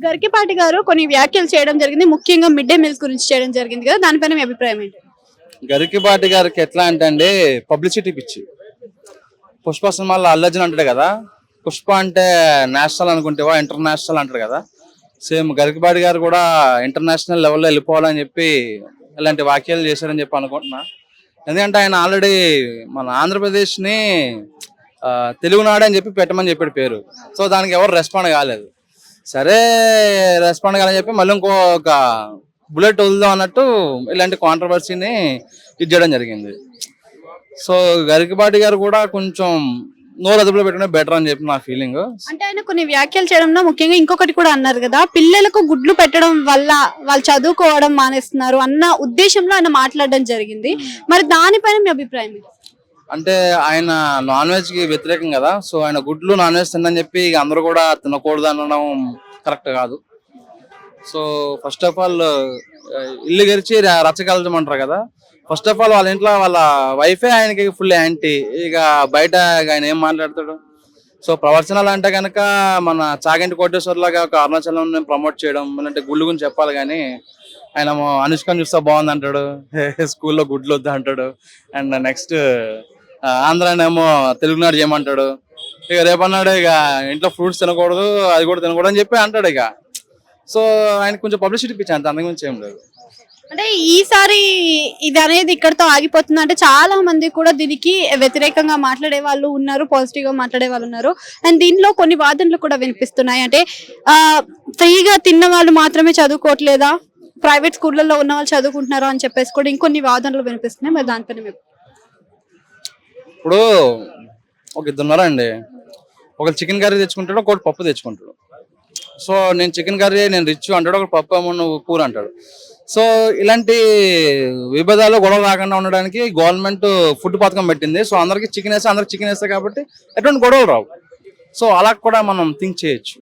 గరికిపాటి గారు కొన్ని వ్యాఖ్యలు చేయడం జరిగింది. ముఖ్యంగా మిడ్ డే మీల్స్ గురించి చేయడం జరిగింది కదా! దానిపైన మీ అభిప్రాయం ఏంటి? గరికిపాటి గారికి ఎట్లా అంటే పబ్లిసిటీ పిచ్చి. పుష్ప సినిమాలో అల్లు అర్జున్ అంటాడు కదా, పుష్ప అంటే నేషనల్ అనుకుంటేవా ఇంటర్నేషనల్ అంటాడు కదా. సేమ్ గరికిపాటి గారు కూడా ఇంటర్నేషనల్ లెవెల్లో వెళ్ళిపోవాలని చెప్పి ఇలాంటి వ్యాఖ్యలు చేశారని చెప్పి అనుకుంటున్నా. ఎందుకంటే ఆయన ఆల్రెడీ మన ఆంధ్రప్రదేశ్ని తెలుగునాడు అని చెప్పి పెట్టమని చెప్పాడు పేరు. సో దానికి ఎవరు రెస్పాండ్ కాలేదు. సరే రెస్పాండ్ కాలని చెప్పి మళ్ళీ ఇంకొక బుల్లెట్ వదులుదాం అన్నట్టు ఇలాంటి కాంట్రవర్సీని ఇది చేయడం జరిగింది. సో గరికిపాటి గారు కూడా కొంచెం నోరు అదుపులో పెట్టడం బెటర్ అని చెప్పి నా ఫీలింగ్. అంటే ఆయన కొన్ని వ్యాఖ్యలు చేయడంలో ముఖ్యంగా ఇంకొకటి కూడా అన్నారు కదా, పిల్లలకు గుడ్లు పెట్టడం వల్ల వాళ్ళు చదువుకోవడం మానేస్తున్నారు అన్న ఉద్దేశంలో ఆయన మాట్లాడడం జరిగింది. మరి దానిపైన మీ అభిప్రాయం ఏంటి? అంటే ఆయన నాన్ వెజ్ కి వ్యతిరేకం కదా. సో ఆయన గుడ్లు నాన్ వెజ్ తినని చెప్పి ఇక అందరూ కూడా తినకూడదు అనడం కరెక్ట్ కాదు. సో ఫస్ట్ ఆఫ్ ఆల్ ఇల్లు గెలిచి రచ్చగలచమంటారు కదా. ఫస్ట్ ఆఫ్ ఆల్ వాళ్ళ ఇంట్లో వాళ్ళ వైఫే ఆయనకి ఫుల్ యాంటీ. ఇక బయట ఆయన ఏం మాట్లాడతాడు. సో ప్రవచనాలు అంటే కనుక మన చాగంటి కోటేశ్వర్లాగా ఒక అరుణాచలం ప్రమోట్ చేయడం అంటే గుళ్ళు గురించి చెప్పాలి. కానీ ఆయన అనుష్కని చూస్తే బాగుంది అంటాడు, స్కూల్లో గుడ్లు వద్దు అంటాడు. అండ్ నెక్స్ట్ ఆంధ్రానేమో తెలుగునాడు చేయమంటాడు. ఇక రేపన్నాడు ఇక ఇంట్లో ఫ్రూట్స్ తినకూడదు, అది కూడా తినకూడదు అని చెప్పి అంటాడు. ఇక సో ఆయన కొంచెం పబ్లిసిటీ పిచ్చి, అంత అంతకుమించి ఏం లేదు. అంటే ఈసారి ఇది అనేది ఇక్కడతో ఆగిపోతుంది అంటే చాలా మంది కూడా దీనికి వ్యతిరేకంగా మాట్లాడే వాళ్ళు ఉన్నారు, పాజిటివ్ గా మాట్లాడే వాళ్ళు ఉన్నారు. అండ్ దీనిలో కొన్ని వాదనలు కూడా వినిపిస్తున్నాయి. అంటే ఫ్రీగా తిన్న వాళ్ళు మాత్రమే చదువుకోవట్లేదా, ప్రైవేట్ స్కూళ్ళల్లో ఉన్న వాళ్ళు చదువుకుంటున్నారా అని చెప్పేసి కూడా ఇంకొన్ని వాదనలు వినిపిస్తున్నాయి. మరి దానిపైన ఇప్పుడు ఒక ఇద్దరు ఉన్నారండి, ఒకరు చికెన్ కర్రీ తెచ్చుకుంటాడు, ఒకటి పప్పు తెచ్చుకుంటాడు. సో నేను చికెన్ కర్రీ నేను రిచ్ అంటాడు, ఒక పప్పు ఏమో నువ్వు కూర అంటాడు. సో ఇలాంటి విభేదాలు గొడవ రాకుండా ఉండడానికి గవర్నమెంట్ ఫుడ్ పథకం పెట్టింది. సో అందరికి చికెన్ వేస్తే అందరికి చికెన్ వేస్తాయి కాబట్టి ఎటువంటి గొడవలు రావు. సో అలా కూడా మనం థింక్ చేయొచ్చు.